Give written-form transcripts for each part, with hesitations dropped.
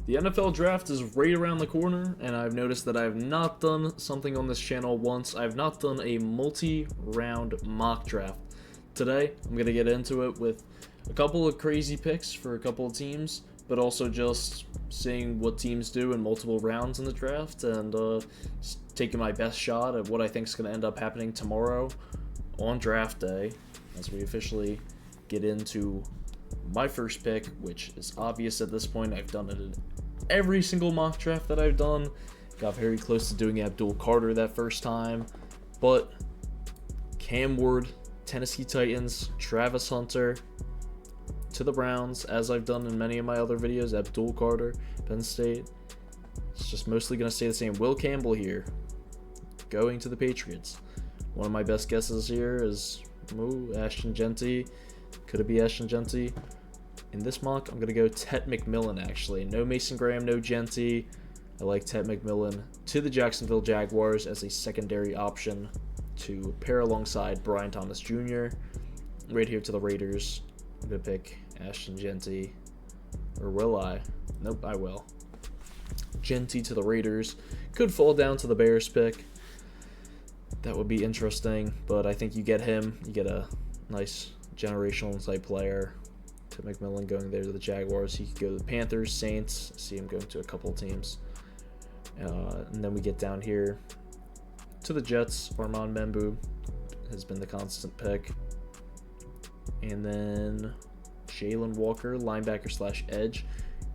The NFL draft is right around the corner, and I've noticed that I have not done something on this channel once. I have not done a multi-round mock draft. Today, I'm going to get into it with a couple of crazy picks for a couple of teams, but also just seeing what teams do in multiple rounds in the draft, and taking my best shot at what I think is going to end up happening tomorrow on draft day, as we officially get into my first pick, which is obvious at this point. I've done it in every single mock draft that I've done. Got very close to doing Abdul Carter that first time, but Cam Ward, Tennessee Titans, Travis Hunter to the Browns, as I've done in many of my other videos. Abdul Carter, Penn State. It's just mostly going to stay the same. Will Campbell here, going to the Patriots. One of my best guesses here is Ashton Jeanty. Could it be Ashton Jeanty? In this mock, I'm going to go Tet McMillan, actually. No Mason Graham, no Jeanty. I like Tet McMillan to the Jacksonville Jaguars as a secondary option to pair alongside Brian Thomas Jr. Right here to the Raiders. I'm going to pick Ashton Jeanty. Or will I? Nope, I will. Jeanty to the Raiders. Could fall down to the Bears pick. That would be interesting, but I think you get him. You get a nice generational type player. To McMillan going there to the Jaguars. He could go to the Panthers, Saints. I see him going to a couple of teams. And then we get down here to the Jets. Armand Membu has been the constant pick. And then Jalen Walker, linebacker slash edge,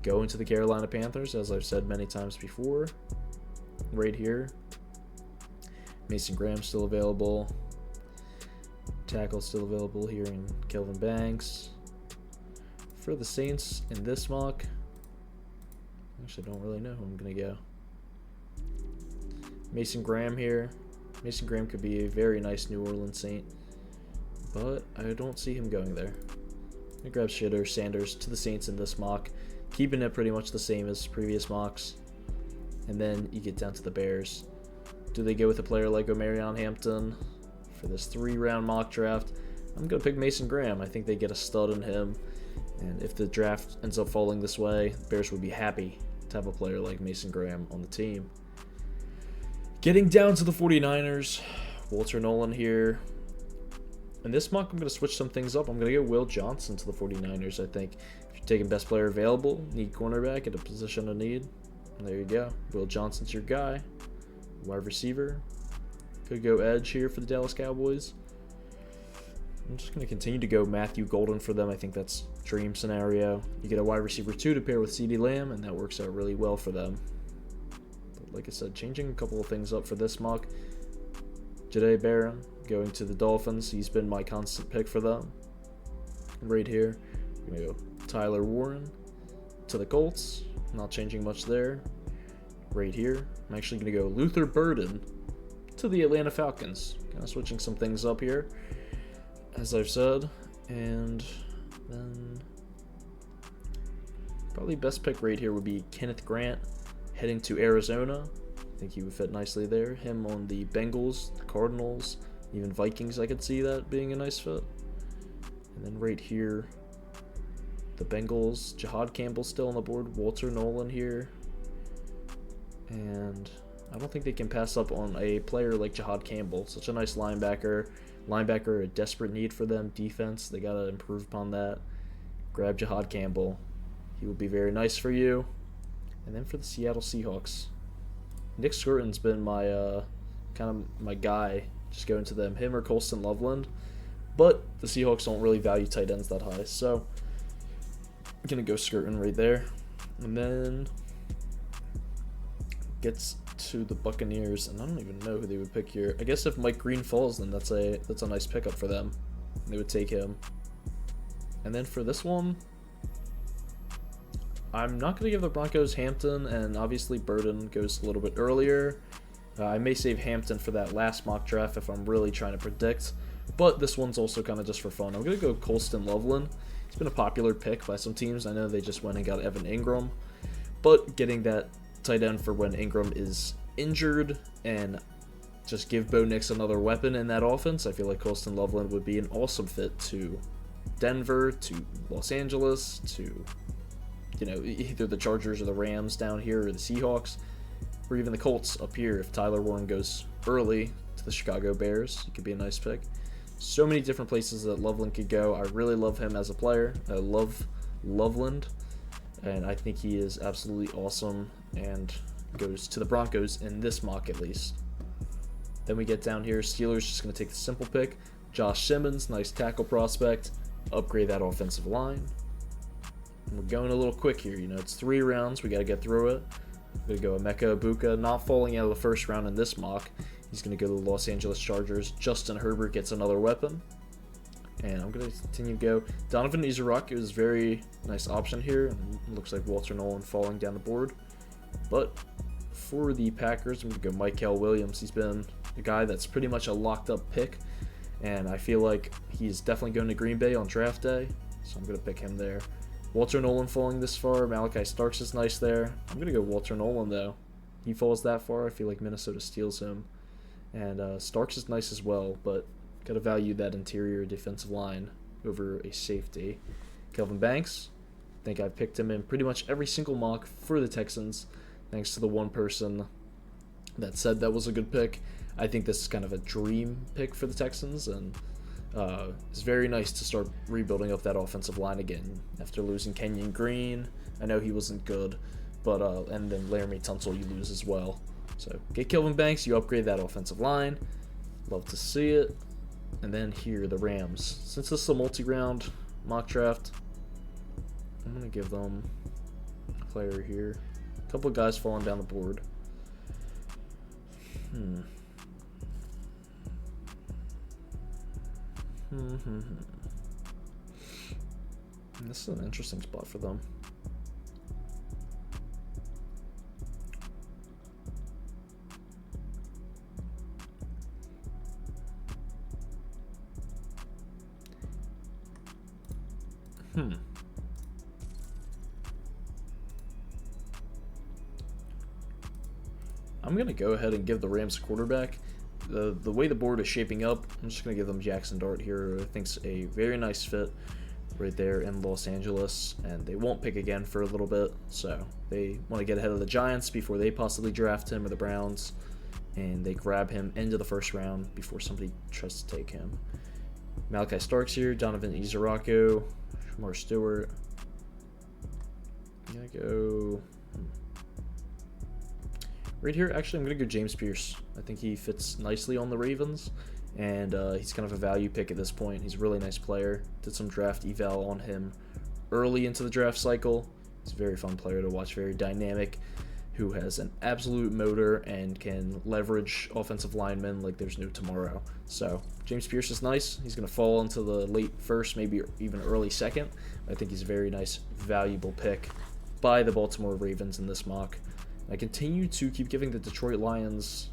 going to the Carolina Panthers, as I've said many times before. Right here. Mason Graham still available. Tackle still available here in Kelvin Banks. For the Saints in this mock, actually don't really know who I'm going to go. Mason Graham here. Mason Graham could be a very nice New Orleans Saint, but I don't see him going there. I grab Shitter Sanders to the Saints in this mock, keeping it pretty much the same as previous mocks. And then you get down to the Bears. Do they go with a player like Omarion Hampton for this 3-round mock draft? I'm going to pick Mason Graham. I think they get a stud in him. And if the draft ends up falling this way, the Bears would be happy to have a player like Mason Graham on the team. Getting down to the 49ers, Walter Nolan here. In this mock, I'm going to switch some things up. I'm going to go Will Johnson to the 49ers, I think. If you're taking best player available, need cornerback at a position of need, there you go. Will Johnson's your guy. Wide receiver. Could go edge here for the Dallas Cowboys. I'm just going to continue to go Matthew Golden for them. I think that's dream scenario. You get a wide receiver 2 to pair with CeeDee Lamb, and that works out really well for them. But like I said, changing a couple of things up for this mock. Jahdae Barron going to the Dolphins. He's been my constant pick for them. Right here, I'm going to go Tyler Warren to the Colts. Not changing much there. Right here, I'm actually going to go Luther Burden to the Atlanta Falcons. Kind of switching some things up here, as I've said. And then probably best pick right here would be Kenneth Grant heading to Arizona. I think he would fit nicely there. Him on the Bengals, the Cardinals, even Vikings, I could see that being a nice fit. And then right here, the Bengals, Jahad Campbell still on the board, Walter Nolan here. And I don't think they can pass up on a player like Jahad Campbell. Such a nice linebacker. Linebacker, a desperate need for them. Defense, they got to improve upon that. Grab Jahad Campbell. He will be very nice for you. And then for the Seattle Seahawks, Nick Skirton's been my kind of my guy. Just going to them. Him or Colston Loveland. But the Seahawks don't really value tight ends that high. So I'm going to go Skirton right there. And then gets to the Buccaneers, and I don't even know who they would pick here. I guess if Mike Green falls, then that's a nice pickup for them. They would take him. And then for this one, I'm not going to give the Broncos Hampton, and obviously Burden goes a little bit earlier. I may save Hampton for that last mock draft if I'm really trying to predict, but this one's also kind of just for fun. I'm going to go Colston Loveland. It's been a popular pick by some teams. I know they just went and got Evan Ingram, but getting that tight end for when Ingram is injured and just give Bo Nix another weapon in that offense, I feel like Colston Loveland would be an awesome fit to Denver, to Los Angeles, to you know, either the Chargers or the Rams down here, or the Seahawks, or even the Colts up here. If Tyler Warren goes early to the Chicago Bears, it could be a nice pick. So many different places that Loveland could go. I really love him as a player. I love Loveland, and I think he is absolutely awesome and goes to the Broncos in this mock at least. Then we get down here. Steelers just going to take the simple pick. Josh Simmons, nice tackle prospect. Upgrade that offensive line. And we're going a little quick here. You know, it's 3 rounds. We got to get through it. We're going to go Emeka Egbuka, not falling out of the first round in this mock. He's going to go to the Los Angeles Chargers. Justin Herbert gets another weapon. And I'm going to continue to go. Donovan Izuraki is a very nice option here. And it looks like Walter Nolan falling down the board. But for the Packers, I'm going to go Michael Williams. He's been a guy that's pretty much a locked up pick. And I feel like he's definitely going to Green Bay on draft day. So I'm going to pick him there. Walter Nolan falling this far. Malachi Starks is nice there. I'm going to go Walter Nolan though. He falls that far. I feel like Minnesota steals him. And Starks is nice as well, but got to value that interior defensive line over a safety. Kelvin Banks, I think I've picked him in pretty much every single mock for the Texans, thanks to the one person that said that was a good pick. I think this is kind of a dream pick for the Texans, and it's very nice to start rebuilding up that offensive line again after losing Kenyon Green. I know he wasn't good, but and then Laramie Tunsil you lose as well. So get Kelvin Banks, you upgrade that offensive line. Love to see it. And then here, the Rams. Since this is a multi-round mock draft, I'm going to give them a player here. A couple of guys falling down the board. This is an interesting spot for them. I'm going to go ahead and give the Rams a quarterback. The way the board is shaping up, I'm just going to give them Jackson Dart here, who I think's a very nice fit right there in Los Angeles, and they won't pick again for a little bit, so they want to get ahead of the Giants before they possibly draft him, or the Browns, and they grab him into the first round before somebody tries to take him. Malachi Starks here, Donovan Izuraki, Shamar Stewart. I'm going to go right here. Actually, I'm going to go James Pierce. I think he fits nicely on the Ravens, and he's kind of a value pick at this point. He's a really nice player. Did some draft eval on him early into the draft cycle. He's a very fun player to watch, very dynamic, who has an absolute motor and can leverage offensive linemen like there's no tomorrow. So James Pierce is nice. He's going to fall into the late first, maybe even early second. I think he's a very nice, valuable pick by the Baltimore Ravens in this mock. I continue to keep giving the Detroit Lions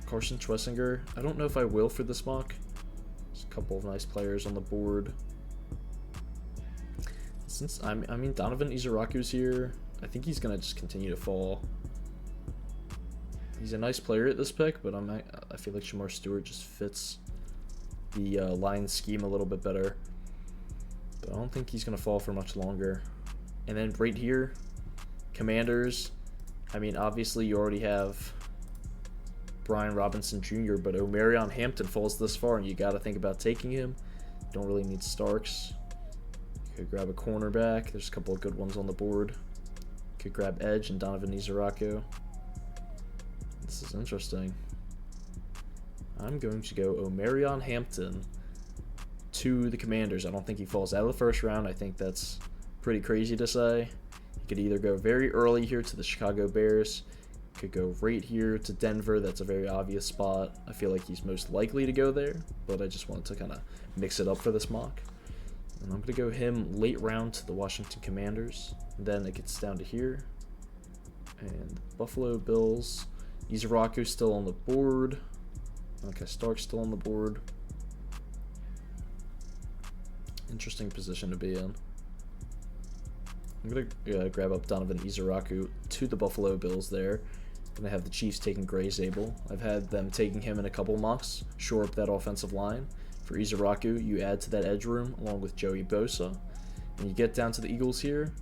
Carson Schwessinger. I don't know if I will for this mock. There's a couple of nice players on the board. Since I mean Donovan Izuraki's here, I think he's gonna just continue to fall. He's a nice player at this pick, but I feel like Shamar Stewart just fits the Lions scheme a little bit better. But I don't think he's gonna fall for much longer. And then right here, Commanders. I mean, obviously you already have Brian Robinson Jr., but Omarion Hampton falls this far, and you got to think about taking him. Don't really need Starks. You could grab a cornerback. There's a couple of good ones on the board. You could grab Edge and Donovan Izuraki. This is interesting. I'm going to go Omarion Hampton to the Commanders. I don't think he falls out of the first round. I think that's pretty crazy to say. He could either go very early here to the Chicago Bears, could go right here to Denver. That's a very obvious spot. I feel like he's most likely to go there, but I just wanted to kind of mix it up for this mock. And I'm going to go him late round to the Washington Commanders. And then it gets down to here. And Buffalo Bills. Izuraki's still on the board. Okay, Stark's still on the board. Interesting position to be in. I'm going to grab up Donovan Izuraki to the Buffalo Bills there. Going to have the Chiefs taking Gray Zabel. I've had them taking him in a couple mocks, shore up that offensive line. For Izuraki, you add to that edge room along with Joey Bosa. And you get down to the Eagles here.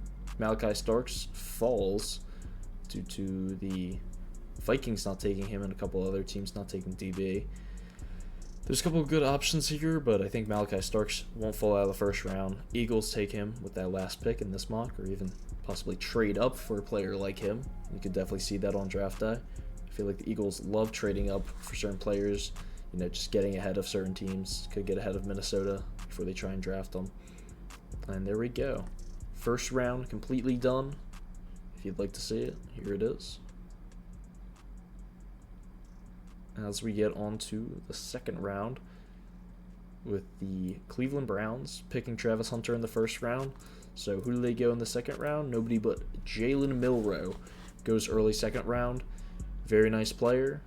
Malachi Starks falls due to the Vikings not taking him and a couple other teams not taking DB. There's a couple of good options here, but I think Malachi Starks won't fall out of the first round. Eagles take him with that last pick in this mock, or even possibly trade up for a player like him. You could definitely see that on draft day. I feel like the Eagles love trading up for certain players, you know, just getting ahead of certain teams. Could get ahead of Minnesota before they try and draft them. And there we go. First round completely done. If you'd like to see it, here it is. As we get on to the second round, with the Cleveland Browns picking Travis Hunter in the first round. So who do they go in the second round? Nobody but Jalen Milroe goes early second round. Very nice player.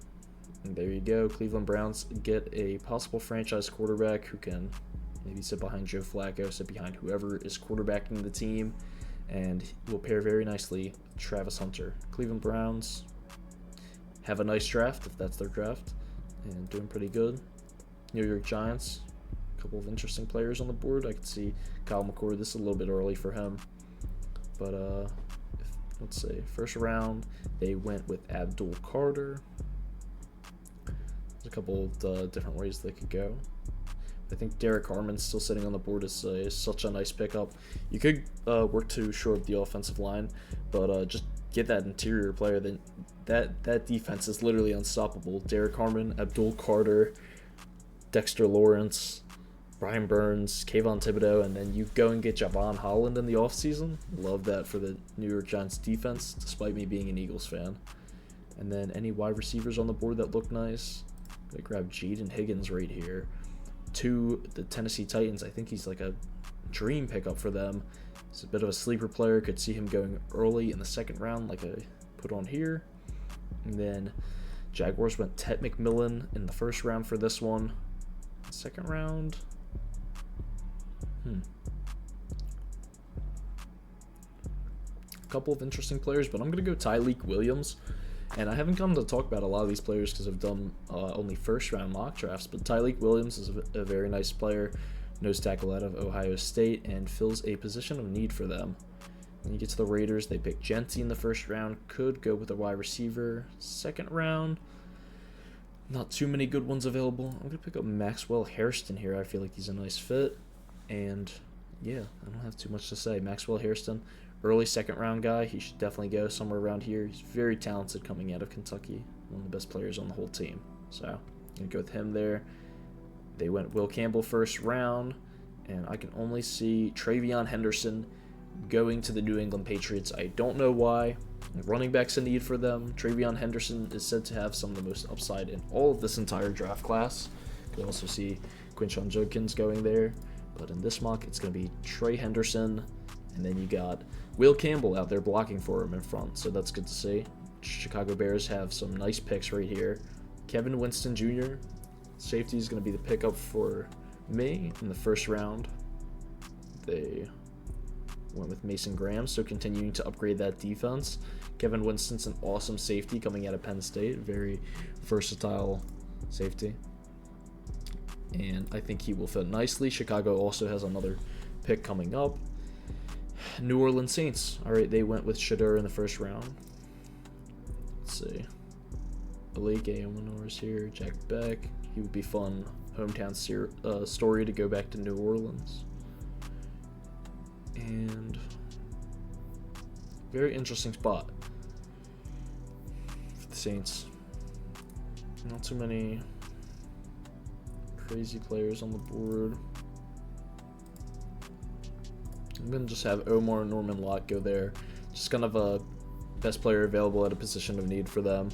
And there you go. Cleveland Browns get a possible franchise quarterback who can maybe sit behind Joe Flacco, sit behind whoever is quarterbacking the team, and will pair very nicely with Travis Hunter. Cleveland Browns have a nice draft, if that's their draft, and doing pretty good. New York Giants, a couple of interesting players on the board. I could see Kyle McCord. This is a little bit early for him, but let's say first round they went with Abdul Carter. There's a couple of different ways they could go. I think Derek Harmon's still sitting on the board is such a nice pickup. You could work to shore up the offensive line, but just get that interior player. Then that defense is literally unstoppable. Derek Harmon, Abdul Carter, Dexter Lawrence, Brian Burns, Kayvon Thibodeau, and then you go and get Javon Holland in the offseason. Love that for the New York Giants defense, despite me being an Eagles fan. And then any wide receivers on the board that look nice. They grab Jaden Higgins right here. To the Tennessee Titans. I think he's like a dream pickup for them. He's a bit of a sleeper player. Could see him going early in the second round, like I put on here. And then Jaguars went Ted McMillan in the first round for this one. Second round. A couple of interesting players, but I'm going to go Tyleik Williams. And I haven't come to talk about a lot of these players because I've done only first-round mock drafts, but Tyleik Williams is a very nice player, nose tackle out of Ohio State, and fills a position of need for them. When you get to the Raiders, they pick Genty in the first round, could go with a wide receiver. Second round, not too many good ones available. I'm going to pick up Maxwell Hairston here. I feel like he's a nice fit, and yeah, I don't have too much to say. Maxwell Hairston, early second round guy. He should definitely go somewhere around here. He's very talented coming out of Kentucky. One of the best players on the whole team. So I'm going to go with him there. They went Will Campbell first round. And I can only see Travion Henderson going to the New England Patriots. I don't know why. Running back's a need for them. Travion Henderson is said to have some of the most upside in all of this entire draft class. You can also see Quinshon Judkins going there. But in this mock, it's going to be Trey Henderson. And then you got Will Campbell out there blocking for him in front, so that's good to see. Chicago Bears have some nice picks right here. Kevin Winston Jr., safety is going to be the pickup for me in the first round. They went with Mason Graham, so continuing to upgrade that defense. Kevin Winston's an awesome safety coming out of Penn State, very versatile safety. And I think he will fit nicely. Chicago also has another pick coming up. New Orleans Saints. All right, they went with Shedeur in the first round. Let's see. Aleke Omenor here. Jack Beck. He would be fun. Hometown story to go back to New Orleans. And very interesting spot for the Saints. Not too many crazy players on the board. I'm going to just have Omar Norman Lott go there. Just kind of a best player available at a position of need for them.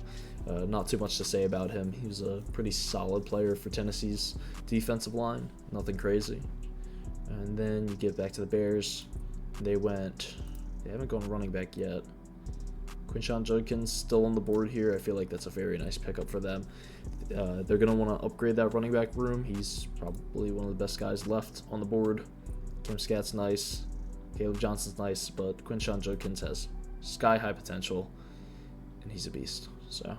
Not too much to say about him. He was a pretty solid player for Tennessee's defensive line. Nothing crazy. And then you get back to the Bears. They haven't gone running back yet. Quinshon Judkins still on the board here. I feel like that's a very nice pickup for them. They're going to want to upgrade that running back room. He's probably one of the best guys left on the board. Kim Scott's nice. Caleb Johnson's nice, but Quinshon Judkins has sky-high potential, and he's a beast. So,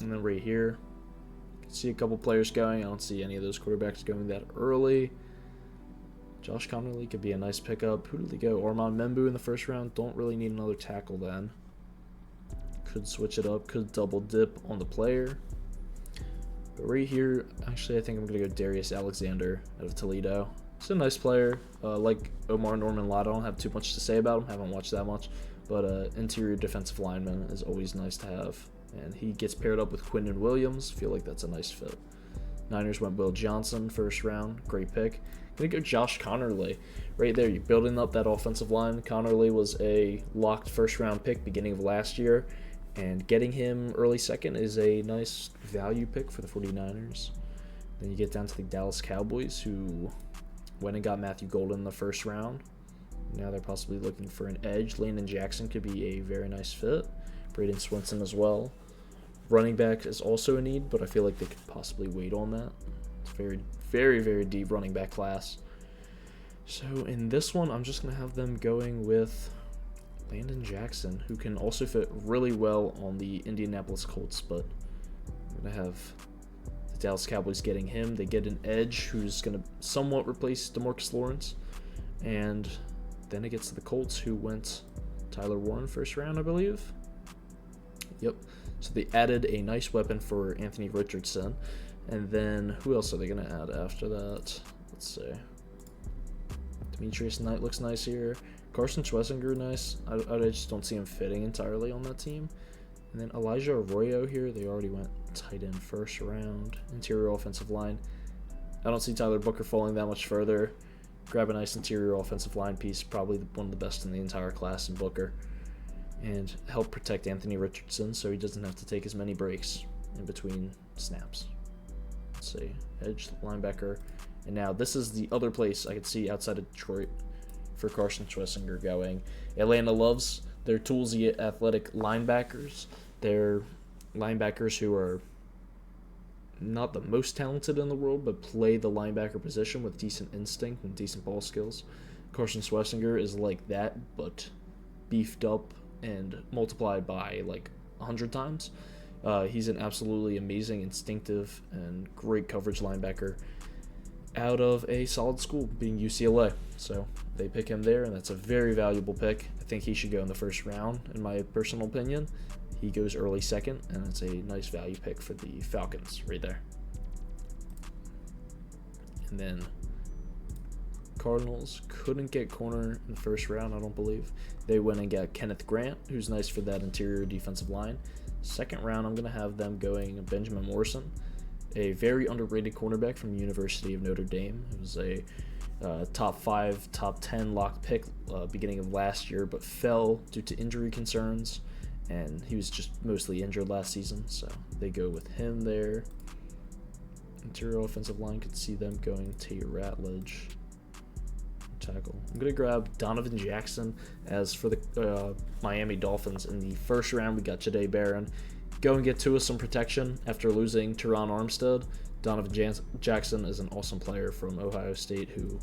and then right here, you can see a couple players going. I don't see any of those quarterbacks going that early. Josh Connerly could be a nice pickup. Who did they go? Armand Membu in the first round. Don't really need another tackle then. Could switch it up. Could double dip on the player. But right here, actually, I think I'm going to go Darius Alexander out of Toledo. He's a nice player. Like Omar Norman-Lott, I don't have too much to say about him. Haven't watched that much. But interior defensive lineman is always nice to have. And he gets paired up with Quinnen Williams. Feel like that's a nice fit. Niners went Will Johnson first round. Great pick. Gonna go Josh Connerly. Right there, you're building up that offensive line. Connerly was a locked first round pick beginning of last year. And getting him early second is a nice value pick for the 49ers. Then you get down to the Dallas Cowboys, who went and got Matthew Golden in the first round. Now they're possibly looking for an edge. Landon Jackson could be a very nice fit. Braden Swinson as well. Running back is also a need, but I feel like they could possibly wait on that. It's very, very, very deep running back class. So in this one, I'm just going to have them going with Landon Jackson, who can also fit really well on the Indianapolis Colts, but I'm going to have the Dallas Cowboys getting him. They get an edge who's going to somewhat replace DeMarcus Lawrence. And then it gets to the Colts, who went Tyler Warren first round, I believe. Yep. So they added a nice weapon for Anthony Richardson. And then who else are they going to add after that? Let's see. Demetrius Knight looks nice here. Carson Schwesinger, nice. I just don't see him fitting entirely on that team. And then Elijah Arroyo here. They already went tight end first round. Interior offensive line. I don't see Tyler Booker falling that much further. Grab a nice interior offensive line piece. Probably one of the best in the entire class in Booker. And help protect Anthony Richardson so he doesn't have to take as many breaks in between snaps. Let's see. Edge, linebacker. And now this is the other place I could see outside of Detroit for Carson Schwesinger going. Atlanta loves their toolsy athletic linebackers. They're linebackers who are not the most talented in the world, but play the linebacker position with decent instinct and decent ball skills. Carson Schwesinger is like that, but beefed up and multiplied by like 100 times. He's an absolutely amazing, instinctive, and great coverage linebacker out of a solid school, being UCLA. So they pick him there, and that's a very valuable pick. I think he should go in the first round, in my personal opinion. He goes early second, and it's a nice value pick for the Falcons right there. And then Cardinals couldn't get corner in the first round, I don't believe. They went and got Kenneth Grant, who's nice for that interior defensive line. Second round, I'm going to have them going Benjamin Morrison, a very underrated cornerback from the University of Notre Dame. It was a top 5, top 10 locked pick beginning of last year, but fell due to injury concerns, and he was just mostly injured last season, so they go with him there. Interior offensive line, could see them going Tate Ratledge. Tackle. I'm going to grab Donovan Jackson as for the Miami Dolphins. In the first round, we got Jahdae Barron. Go and get Tua some protection after losing Teron Armstead. Donovan Jackson is an awesome player from Ohio State who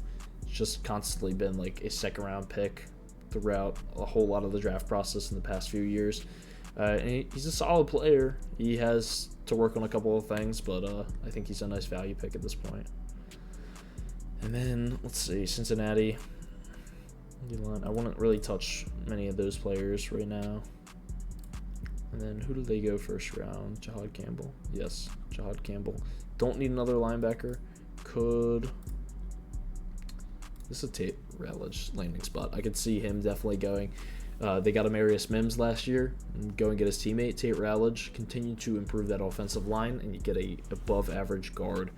just constantly been like a second round pick throughout a whole lot of the draft process in the past few years. And he's a solid player. He has to work on a couple of things, but I think he's a nice value pick at this point. And then, let's see, Cincinnati. I wouldn't really touch many of those players right now. And then who do they go first round? Jahad Campbell. Yes, Jahad Campbell. Don't need another linebacker. This is a Tate Ratledge landing spot. I could see him definitely going. They got Amarius Mims last year. And go and get his teammate, Tate Ratledge. Continue to improve that offensive line, and you get a above average guard.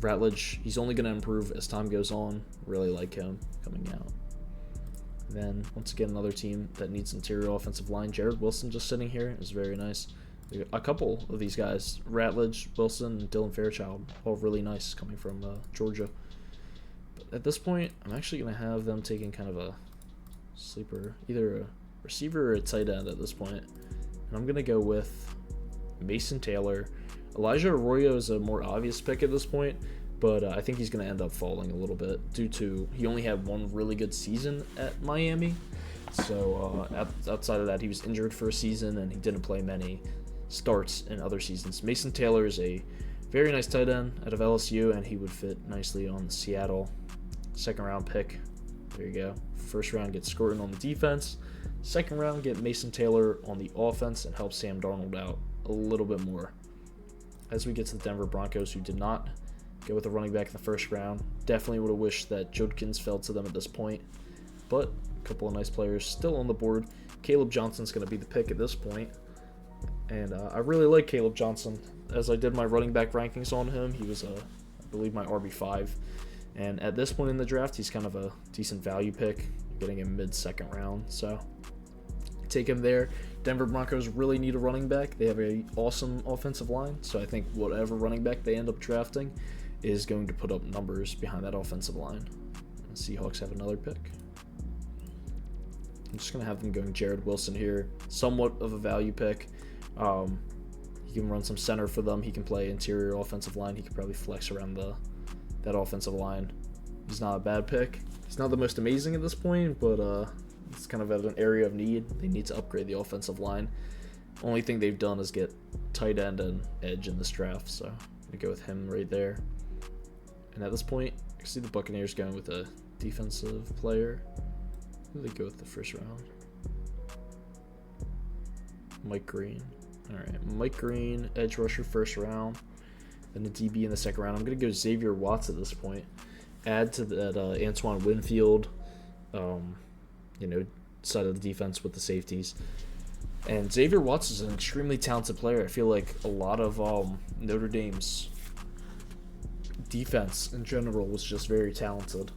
Ratledge, he's only going to improve as time goes on. Really like him coming out. And then, once again, another team that needs interior offensive line. Jared Wilson just sitting here is very nice. A couple of these guys, Ratledge, Wilson, and Dylan Fairchild, all really nice coming from Georgia. But at this point, I'm actually going to have them taking kind of a sleeper, either a receiver or a tight end at this point. And I'm going to go with Mason Taylor. Elijah Arroyo is a more obvious pick at this point, but I think he's going to end up falling a little bit due to he only had one really good season at Miami. So outside of that, he was injured for a season and he didn't play many starts in other seasons. Mason Taylor is a very nice tight end out of LSU, and he would fit nicely on the Seattle Second round pick. There you go. First round get Scorton on the defense. Second round get Mason Taylor on the offense and help Sam Darnold out a little bit more. As we get to the Denver Broncos, who did not go with a running back in the first round. Definitely would have wished that Judkins fell to them at this point. But a couple of nice players still on the board. Caleb Johnson's going to be the pick at this point. And I really like Caleb Johnson. As I did my running back rankings on him, he was, I believe, my RB5. And at this point in the draft, he's kind of a decent value pick, getting him mid-second round. So take him there. Denver Broncos really need a running back. They have an awesome offensive line. So I think whatever running back they end up drafting is going to put up numbers behind that offensive line. The Seahawks have another pick. I'm just going to have them going Jared Wilson here. Somewhat of a value pick. He can run some center for them. He can play interior offensive line. He could probably flex around that offensive line. He's not a bad pick. He's not the most amazing at this point, but it's kind of at an area of need. They need to upgrade the offensive line. Only thing they've done is get tight end and edge in this draft, so I'm going to go with him right there. And at this point, I see the Buccaneers going with a defensive player. Who do they go with the first round? Mike Green. All right, Mike Green, edge rusher first round. Then a DB in the second round. I'm going to go Xavier Watts at this point. Add to that Antoine Winfield, side of the defense with the safeties. And Xavier Watts is an extremely talented player. I feel like a lot of Notre Dame's defense in general was just very talented.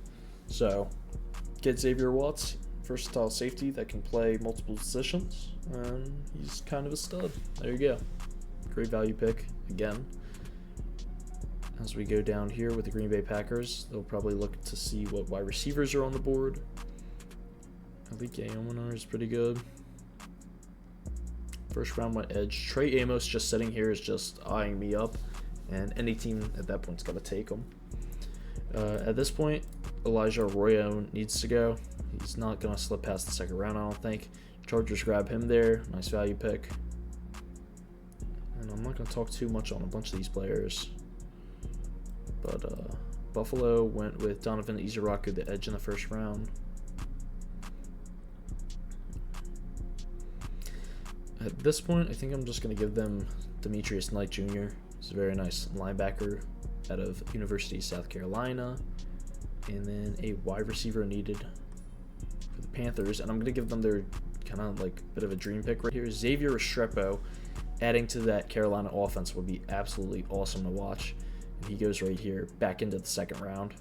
So get Xavier Watts, versatile safety that can play multiple positions, and he's kind of a stud. There you go. Great value pick again. As we go down here with the Green Bay Packers, they'll probably look to see what wide receivers are on the board. I think Aomanar is pretty good. First round went edge. Trey Amos just sitting here is just eyeing me up, and any team at that point's got to take him. At this point, Elijah Arroyo needs to go. He's not going to slip past the second round, I don't think. Chargers grab him there. Nice value pick. And I'm not going to talk too much on a bunch of these players. But Buffalo went with Donovan Izaraku, the edge in the first round. At this point, I think I'm just going to give them Demetrius Knight Jr. He's a very nice linebacker out of University of South Carolina. And then a wide receiver needed for the Panthers. And I'm going to give them their kind of like bit of a dream pick right here. Xavier Restrepo adding to that Carolina offense would be absolutely awesome to watch. And he goes right here back into the second round.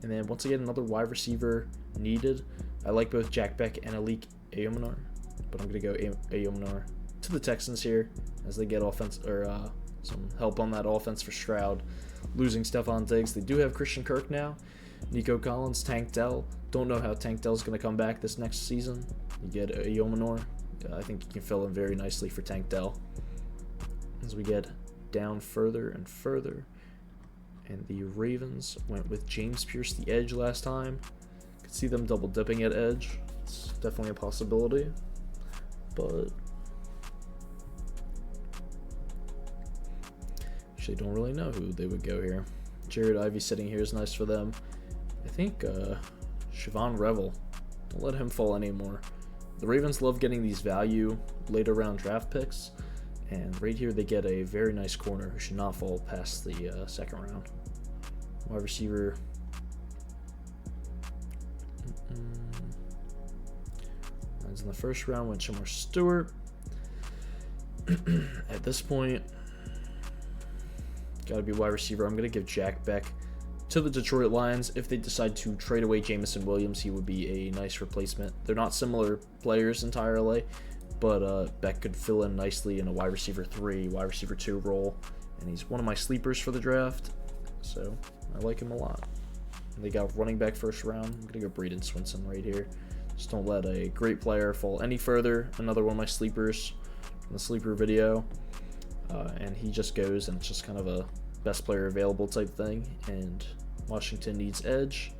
And then once again, another wide receiver needed. I like both Jack Beck and Alik Aomanar, but I'm going to go Aomanar to the Texans here as they get some help on that offense for Stroud. Losing Stephon Diggs. They do have Christian Kirk now. Nico Collins, Tank Dell. Don't know how Tank Dell's going to come back this next season. You get Aomanar. I think he can fill in very nicely for Tank Dell. As we get down further and further. And the Ravens went with James Pierce, the edge, last time. Could see them double dipping at edge. It's definitely a possibility. But actually don't really know who they would go here. Jared Ivey sitting here is nice for them. I think Siobhan Revel. Don't let him fall anymore. The Ravens love getting these value later round draft picks. And right here they get a very nice corner who should not fall past the second round. Wide receiver. That's in the first round went Shamar Stewart. At this point, got to be wide receiver. I'm going to give Jack Beck to the Detroit Lions. If they decide to trade away Jameson Williams, he would be a nice replacement. They're not similar players entirely, but Beck could fill in nicely in a wide receiver 3, wide receiver 2 role, and he's one of my sleepers for the draft, so I like him a lot. And they got running back first round. I'm going to go Braden Swinson right here. Just don't let a great player fall any further. Another one of my sleepers from the sleeper video. And he just goes, and it's just kind of a best player available type thing. And Washington needs edge,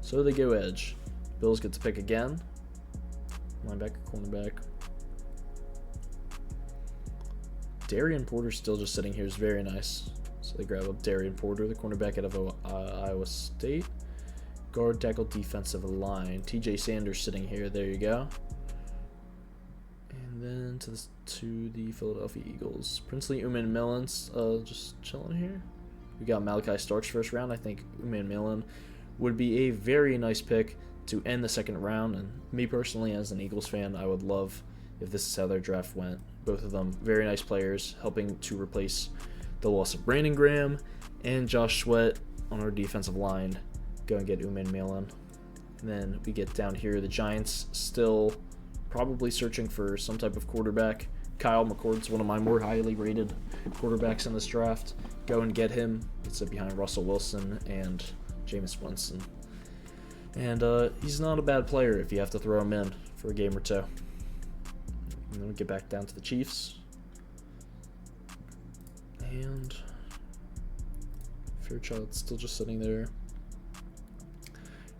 so they go edge. Bills get to pick again. Linebacker, cornerback. Darian Porter still just sitting here is very nice. So they grab up Darian Porter, the cornerback out of Iowa State. Guard, tackle, defensive line. TJ Sanders sitting here. There you go. And then to the Philadelphia Eagles. Princely Uman Millen's just chilling here. We got Malachi Starks first round. I think Uman Millen would be a very nice pick to end the second round. And me personally, as an Eagles fan, I would love if this is how their draft went. Both of them very nice players, helping to replace the loss of Brandon Graham and Josh Sweat on our defensive line. Go and get Uman Millen. And then we get down here. The Giants still probably searching for some type of quarterback. Kyle McCord's one of my more highly rated quarterbacks in this draft. Go and get him. It's behind Russell Wilson and Jameis Winston. And he's not a bad player if you have to throw him in for a game or two. And then we get back down to the Chiefs. And Fairchild's still just sitting there.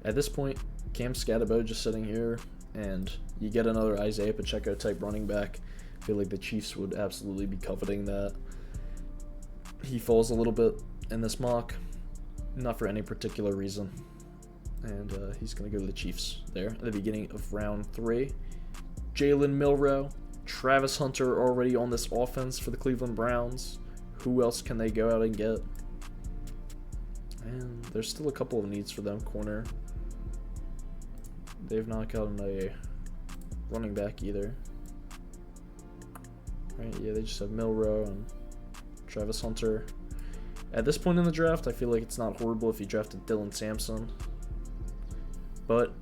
At this point, Cam Scatterbo just sitting here, and you get another Isaiah Pacheco type running back. I feel like the Chiefs would absolutely be coveting that. He falls a little bit in this mock, not for any particular reason. And he's going to go to the Chiefs there at the beginning of round 3. Jalen Milroe, Travis Hunter already on this offense for the Cleveland Browns. Who else can they go out and get? And there's still a couple of needs for them. Corner. They've not gotten a running back either. Right, yeah, they just have Milroe and Travis Hunter. At this point in the draft, I feel like it's not horrible if you drafted Dylan Sampson. But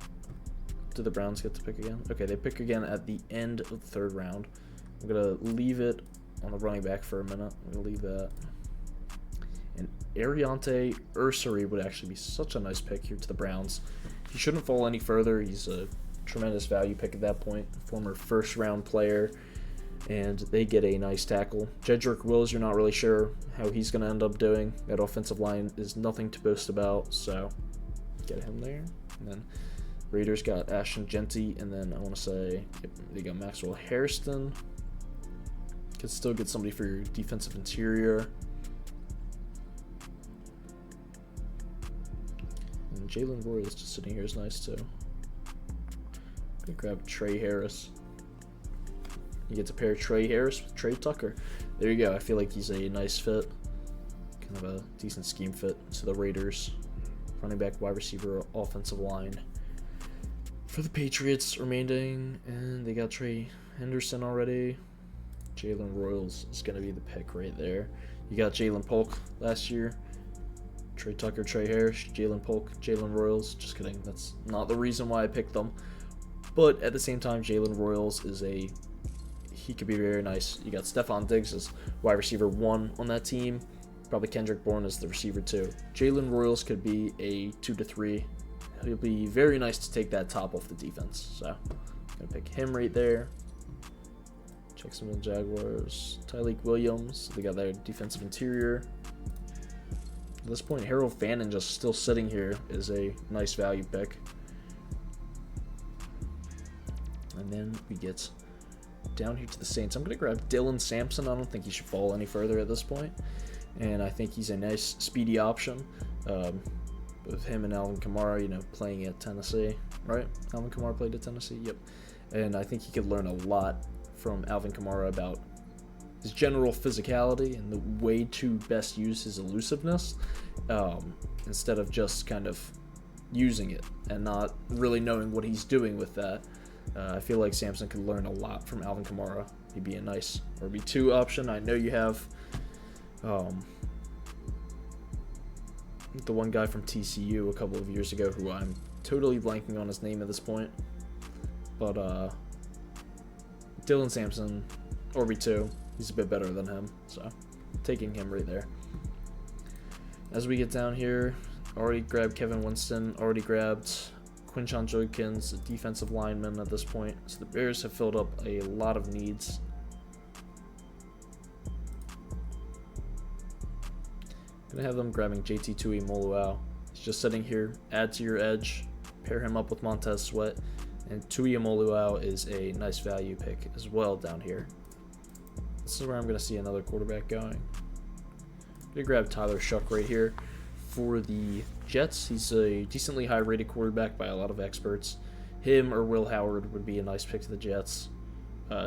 do the Browns get to pick again? Okay, they pick again at the end of the third round. I'm going to leave it on the running back for a minute. I'm going to leave that. And Ariante Ursary would actually be such a nice pick here to the Browns. He shouldn't fall any further. He's a tremendous value pick at that point. Former first-round player. And they get a nice tackle. Jedrick Wills, you're not really sure how he's going to end up doing. That offensive line is nothing to boast about, so get him there. And then Raiders got Ashton Genty, and then I want to say they got Maxwell Hairston. Could still get somebody for your defensive interior. And Jalen Royals just sitting here is nice too. I'm gonna grab Trey Harris. You get to pair Trey Harris with Trey Tucker. There you go. I feel like he's a nice fit. Kind of a decent scheme fit to the Raiders. Running back, wide receiver, offensive line. For the Patriots remaining, and they got Trey Henderson already. Jalen Royals is going to be the pick right there. You got Jalen Polk last year. Trey Tucker, Trey Harris, Jalen Polk, Jalen Royals. Just kidding. That's not the reason why I picked them. But at the same time, Jalen Royals is he could be very nice. You got Stephon Diggs as wide receiver 1 on that team. Probably Kendrick Bourne as the receiver 2. Jalen Royals could be a 2 to 3. It'll be very nice to take that top off the defense. So I'm going to pick him right there. Jacksonville Jaguars. Tyleik Williams. They got their defensive interior. At this point, Harold Fannin just still sitting here is a nice value pick. And then we get down here to the Saints. I'm going to grab Dylan Sampson. I don't think he should fall any further at this point. And I think he's a nice, speedy option. With him and Alvin Kamara, playing at Tennessee, right? Alvin Kamara played at Tennessee, yep. And I think he could learn a lot from Alvin Kamara about his general physicality and the way to best use his elusiveness, instead of just kind of using it and not really knowing what he's doing with that. I feel like Sampson could learn a lot from Alvin Kamara. He'd be a nice RB2 option. I know you have the one guy from TCU a couple of years ago who I'm totally blanking on his name at this point. But Dylan Sampson, RB2, he's a bit better than him. So taking him right there. As we get down here, already grabbed Kevin Winston, already grabbed Quinshon Judkins, a defensive lineman at this point. So the Bears have filled up a lot of needs. Gonna have them grabbing JT Tuimoloau. He's just sitting here. Add to your edge. Pair him up with Montez Sweat. And Tuimoloau is a nice value pick as well down here. This is where I'm gonna see another quarterback going. I'm gonna grab Tyler Shuck right here for the Jets. He's a decently high-rated quarterback by a lot of experts. Him or Will Howard would be a nice pick to the Jets,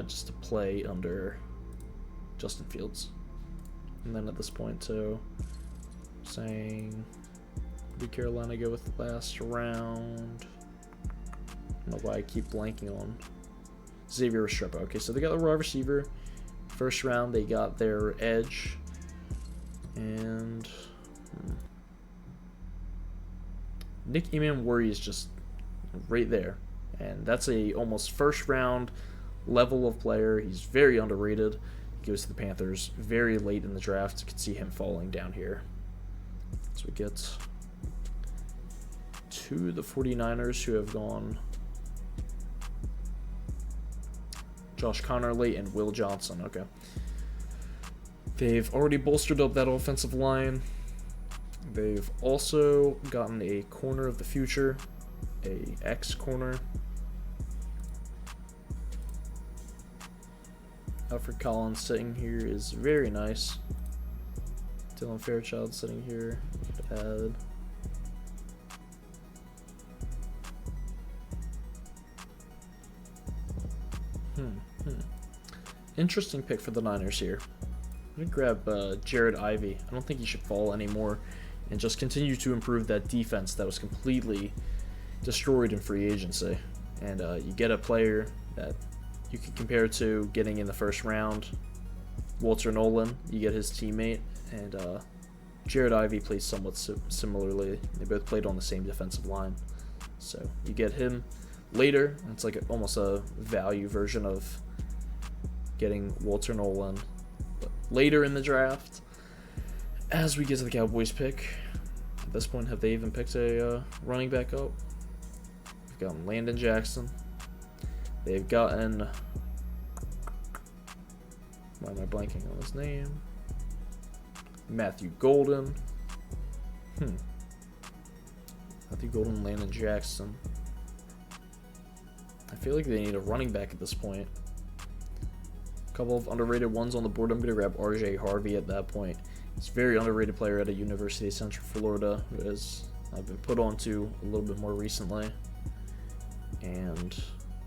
just to play under Justin Fields. And then at this point, too, saying, did Carolina go with the last round? I don't know why I keep blanking on Xavier Restrepo. Okay, so they got the wide receiver. First round, they got their edge. And Nick Emanwari is just right there. And that's a almost first round level of player. He's very underrated. He goes to the Panthers very late in the draft. You can see him falling down here. So we get to the 49ers, who have gone Josh Connerly and Will Johnson. Okay. They've already bolstered up that offensive line. They've also gotten a corner of the future, a X corner. Alfred Collins sitting here is very nice. Dylan Fairchild sitting here. Add. Interesting pick for the Niners here. I'm going to grab Jared Ivey. I don't think he should fall anymore, and just continue to improve that defense that was completely destroyed in free agency. And you get a player that you can compare to getting in the first round. Walter Nolan, you get his teammate, and Jared Ivey plays somewhat similarly. They both played on the same defensive line. So you get him later. It's like almost a value version of getting Walter Nolan. But later in the draft, as we get to the Cowboys pick, at this point, have they even picked a running back up? We've gotten Landon Jackson. They've gotten, why am I blanking on his name? Matthew Golden. Matthew Golden, Landon Jackson. I feel like they need a running back at this point. A couple of underrated ones on the board. I'm going to grab RJ Harvey at that point. He's a very underrated player at a University of Central Florida, who has been put onto a little bit more recently. And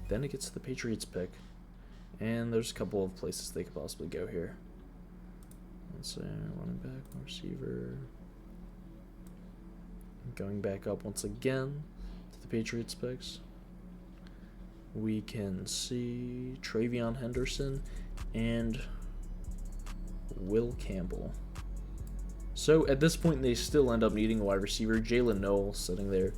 then it gets to the Patriots pick. And there's a couple of places they could possibly go here. Let's say running back, receiver. Going back up once again to the Patriots picks. We can see Travion Henderson and Will Campbell. So at this point, they still end up needing a wide receiver. Jalen Noel sitting there.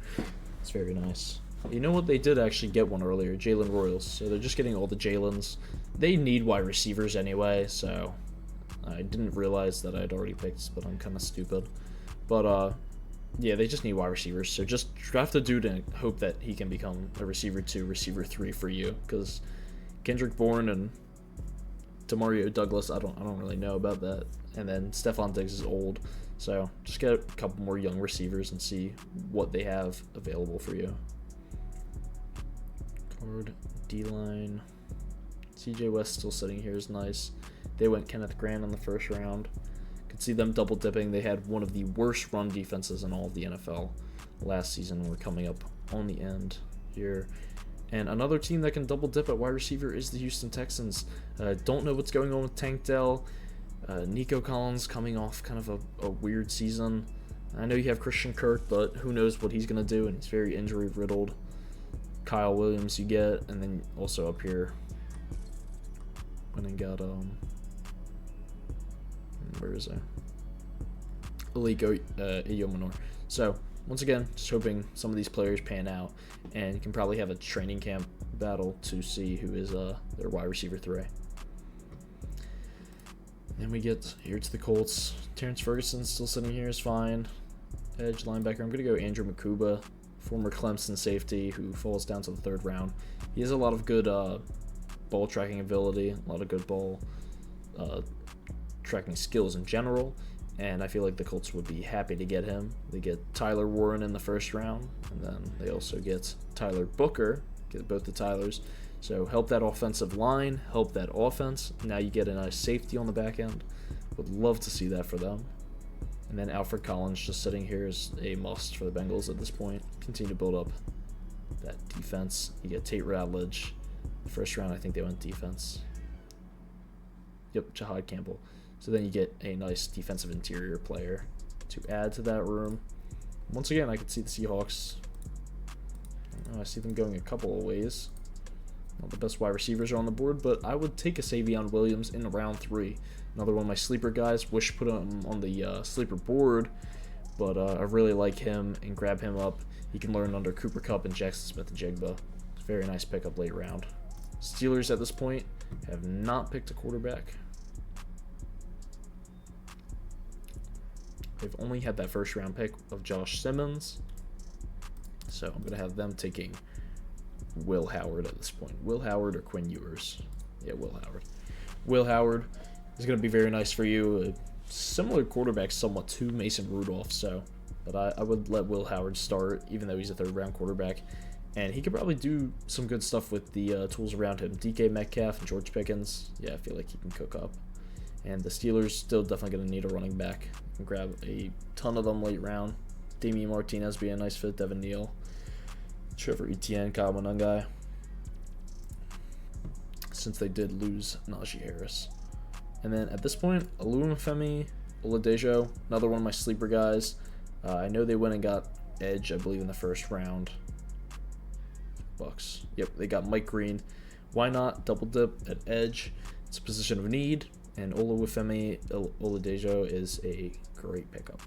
It's very nice. You know what? They did actually get one earlier, Jalen Royals. So they're just getting all the Jalens. They need wide receivers anyway, so I didn't realize that I'd already picked, but I'm kind of stupid. But yeah, they just need wide receivers. So just draft a dude and hope that he can become a receiver 2, receiver 3 for you. Because Kendrick Bourne and Demario Douglas, I don't really know about that. And then Stephon Diggs is old. So just get a couple more young receivers and see what they have available for you. Card, D-line. CJ West still sitting here is nice. They went Kenneth Grant in the first round. Could see them double dipping. They had one of the worst run defenses in all of the NFL last season. We're coming up on the end here. And another team that can double dip at wide receiver is the Houston Texans. Don't know what's going on with Tank Dell. Nico Collins coming off kind of a weird season. I know you have Christian Kirk, but who knows what he's going to do, and he's very injury riddled. Kyle Williams you get, and then also up here went and got where is it? Aliko Iyomanor. So once again, just hoping some of these players pan out, and can probably have a training camp battle to see who is their wide receiver 3. Then we get here to the Colts. Terrence Ferguson still sitting here is fine. Edge linebacker. I'm going to go Andrew Makuba, former Clemson safety who falls down to the 3rd round. He has a lot of good ball tracking ability, a lot of good ball tracking skills in general, and I feel like the Colts would be happy to get him. They get Tyler Warren in the 1st round, and then they also get Tyler Booker, get both the Tylers. So help that offensive line, help that offense. Now you get a nice safety on the back end. Would love to see that for them. And then Alfred Collins just sitting here is a must for the Bengals at this point. Continue to build up that defense. You get Tate Ratledge. First round, I think they went defense. Yep, Jahad Campbell. So then you get a nice defensive interior player to add to that room. Once again, I could see the Seahawks. I see them going a couple of ways. Not the best wide receivers are on the board, but I would take a Savion Williams in round 3. Another one of my sleeper guys. Wish put him on the sleeper board, but I really like him and grab him up. He can learn under Cooper Kupp and Jackson Smith-Njigba. It's a very nice pickup late round. Steelers at this point have not picked a quarterback. They've only had that first round pick of Josh Simmons. So I'm going to have them taking Will Howard at this point. Will Howard or Quinn Ewers? Yeah, Will Howard. Will Howard is going to be very nice for you. A similar quarterback somewhat to Mason Rudolph, but I would let Will Howard start, even though he's a third-round quarterback. And he could probably do some good stuff with the tools around him. DK Metcalf and George Pickens, yeah, I feel like he can cook up. And the Steelers still definitely going to need a running back. You can grab a ton of them late round. Damian Martinez being a nice fit. Devin Neal. Trevor Etienne, Kyle Monangai. Since they did lose Najee Harris. And then at this point, Oluwafemi Oladejo, another one of my sleeper guys. I know they went and got edge, I believe, in the first round. Bucks. Yep, they got Mike Green. Why not double dip at edge? It's a position of need. And Oluwafemi Oladejo is a great pickup.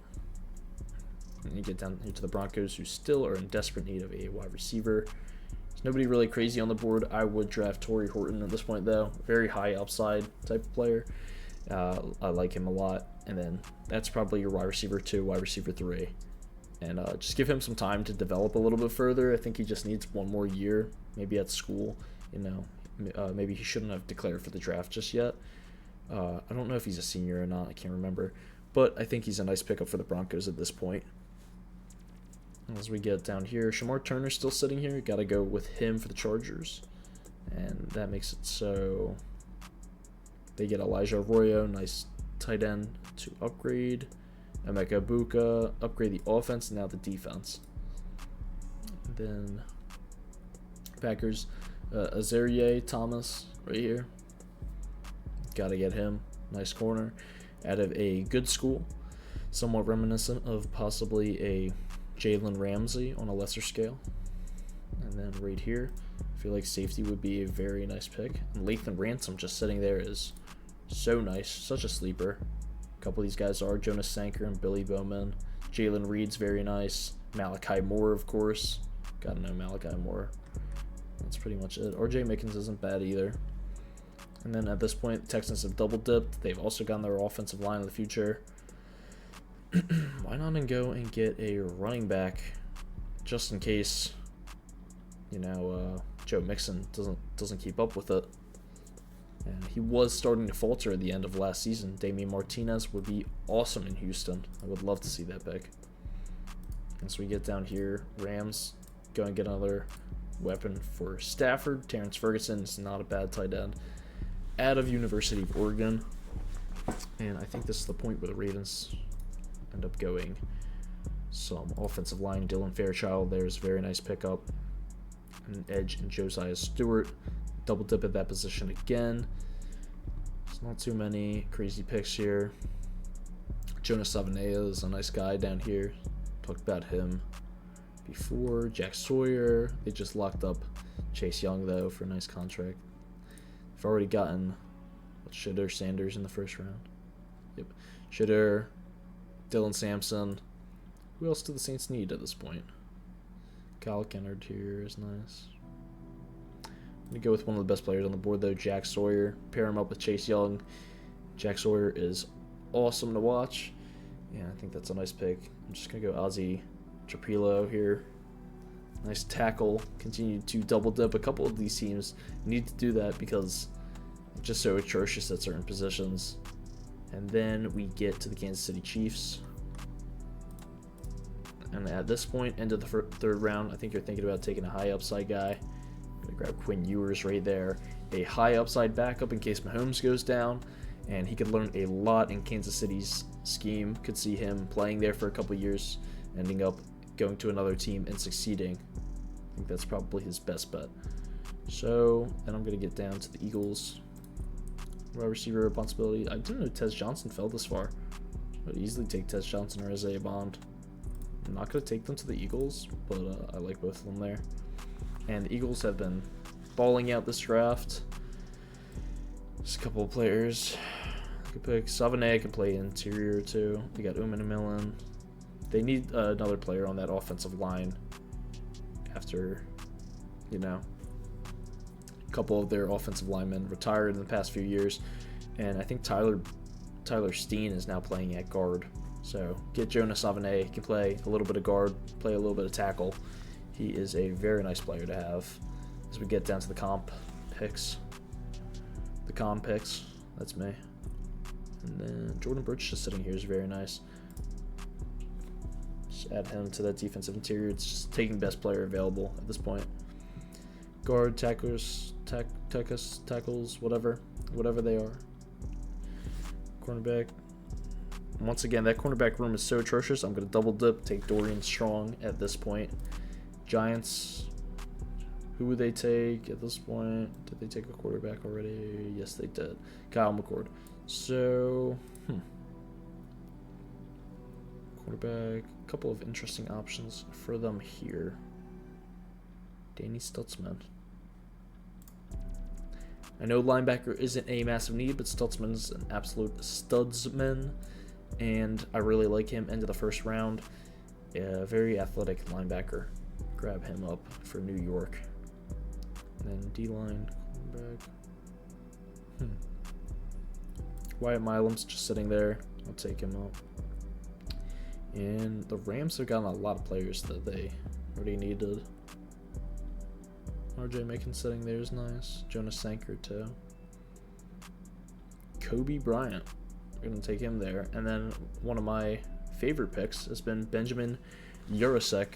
And you get down here to the Broncos, who still are in desperate need of a wide receiver. There's nobody really crazy on the board. I would draft Torrey Horton at this point, though. Very high upside type of player. I like him a lot. And then that's probably your wide receiver 2, wide receiver 3. And just give him some time to develop a little bit further. I think he just needs one more year, maybe at school. Maybe he shouldn't have declared for the draft just yet. I don't know if he's a senior or not. I can't remember. But I think he's a nice pickup for the Broncos at this point. As we get down here, Shamar Turner's still sitting here. Got to go with him for the Chargers. And that makes it so they get Elijah Arroyo, nice tight end to upgrade. Emeka Buka, upgrade the offense, and now the defense. And then Packers, Azaria Thomas right here. Got to get him. Nice corner. Out of a good school. Somewhat reminiscent of possibly a Jalen Ramsey on a lesser scale. And then right here, I feel like safety would be a very nice pick. And Lathan Ransom just sitting there is so nice. Such a sleeper. A couple of these guys are Jonas Sanker and Billy Bowman. Jalen Reed's very nice. Malachi Moore, of course. Gotta know Malachi Moore. That's pretty much it. RJ Mickens isn't bad either. And then at this point, the Texans have double dipped. They've also gotten their offensive line in the future. Why not go and get a running back just in case, Joe Mixon doesn't keep up with it. And he was starting to falter at the end of last season. Damian Martinez would be awesome in Houston. I would love to see that pick. And so we get down here, Rams go and get another weapon for Stafford. Terrence Ferguson is not a bad tight end. Out of University of Oregon. And I think this is the point where the Ravens end up going some offensive line. Dylan Fairchild, there's a very nice pickup. An edge and Josiah Stewart. Double dip at that position again. There's not too many crazy picks here. Jonas Savanea is a nice guy down here. Talked about him before. Jack Sawyer. They just locked up Chase Young, though, for a nice contract. They've already gotten Shedeur Sanders in the first round. Yep. Shedeur, Dylan Sampson. Who else do the Saints need at this point? Kyle Kennard here is nice. I'm going to go with one of the best players on the board, though, Jack Sawyer. Pair him up with Chase Young. Jack Sawyer is awesome to watch. Yeah, I think that's a nice pick. I'm just going to go Ozzie Trapilo here. Nice tackle. Continue to double dip. A couple of these teams need to do that because it's just so atrocious at certain positions. And then we get to the Kansas City Chiefs. And at this point, end of the third round, I think you're thinking about taking a high upside guy. I'm going to grab Quinn Ewers right there. A high upside backup in case Mahomes goes down. and he could learn a lot in Kansas City's scheme. Could see him playing there for a couple years, ending up going to another team and succeeding. I think that's probably his best bet. So then I'm going to get down to the Eagles. Wide receiver responsibility. I didn't know Tez Johnson fell this far. I would easily take Tez Johnson or Isaiah Bond. I'm not going to take them to the Eagles, but I like both of them there. And the Eagles have been balling out this draft. Just a couple of players. I could pick Savane, can play interior too. They got Uman and Millen. They need another player on that offensive line after, you know, a couple of their offensive linemen retired in the past few years. And I think Tyler Steen is now playing at guard. So get Jonas Savane. He can play a little bit of guard, play a little bit of tackle. He is a very nice player to have. As we get down to the comp picks. That's me. And then Jordan Birch just sitting here is very nice. Just add him to that defensive interior. It's just taking best player available at this point. Guard, tackles, whatever they are. Cornerback. Once again, that cornerback room is so atrocious. I'm going to double dip, take Dorian Strong at this point. Giants. Who would they take at this point? Did they take a quarterback already? Yes, they did. Kyle McCord. So, quarterback. A couple of interesting options for them here. Danny Stutzman. I know linebacker isn't a massive need, but Stutzman's an absolute studsman, and I really like him into the first round. A very athletic linebacker. Grab him up for New York. And then D-line, quarterback. Wyatt Milam's just sitting there. I'll take him up. And the Rams have gotten a lot of players that they already needed. RJ Macon sitting there is nice. Jonas Sanker too. Kobe Bryant. We're going to take him there. And then one of my favorite picks has been Benjamin Urasek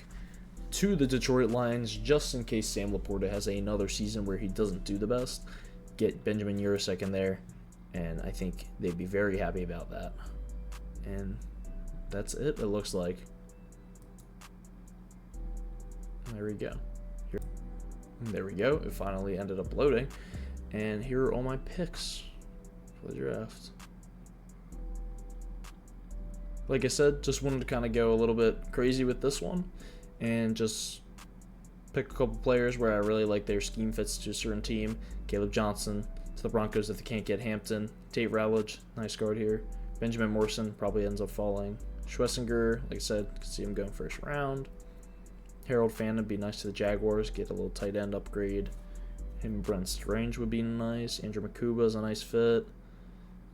to the Detroit Lions, just in case Sam Laporta has another season where he doesn't do the best. Get Benjamin Urasek in there, and I think they'd be very happy about that. And that's it looks like. There we go. There we go. It finally ended up loading. And here are all my picks for the draft. Like I said, just wanted to kind of go a little bit crazy with this one and just pick a couple players where I really like their scheme fits to a certain team. Caleb Johnson to the Broncos if they can't get Hampton. Tate Rowledge, nice guard here. Benjamin Morrison probably ends up falling. Schwessinger, like I said, could see him going first round. Harold Fan would be nice to the Jaguars, get a little tight end upgrade. Him and Brent Strange would be nice. Andrew Makuba is a nice fit.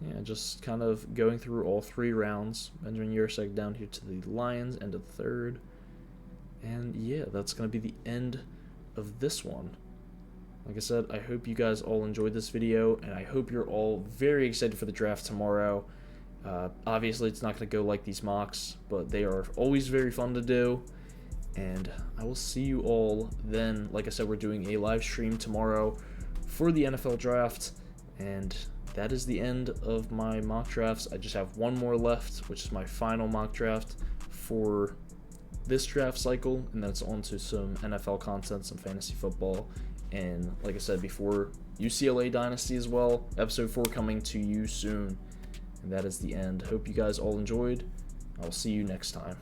Yeah, just kind of going through all three rounds. Benjamin Urasek down here to the Lions, end of the third. And yeah, that's going to be the end of this one. Like I said, I hope you guys all enjoyed this video, and I hope you're all very excited for the draft tomorrow. Obviously, it's not going to go like these mocks, but they are always very fun to do. And I will see you all then. Like I said, we're doing a live stream tomorrow for the NFL draft, and that is the end of my mock drafts. I just have one more left, which is my final mock draft for this draft cycle, and then it's on to some NFL content, some fantasy football, and like I said before, UCLA Dynasty as well. Episode 4 coming to you soon. And that is the end. Hope you guys all enjoyed. I'll see you next time.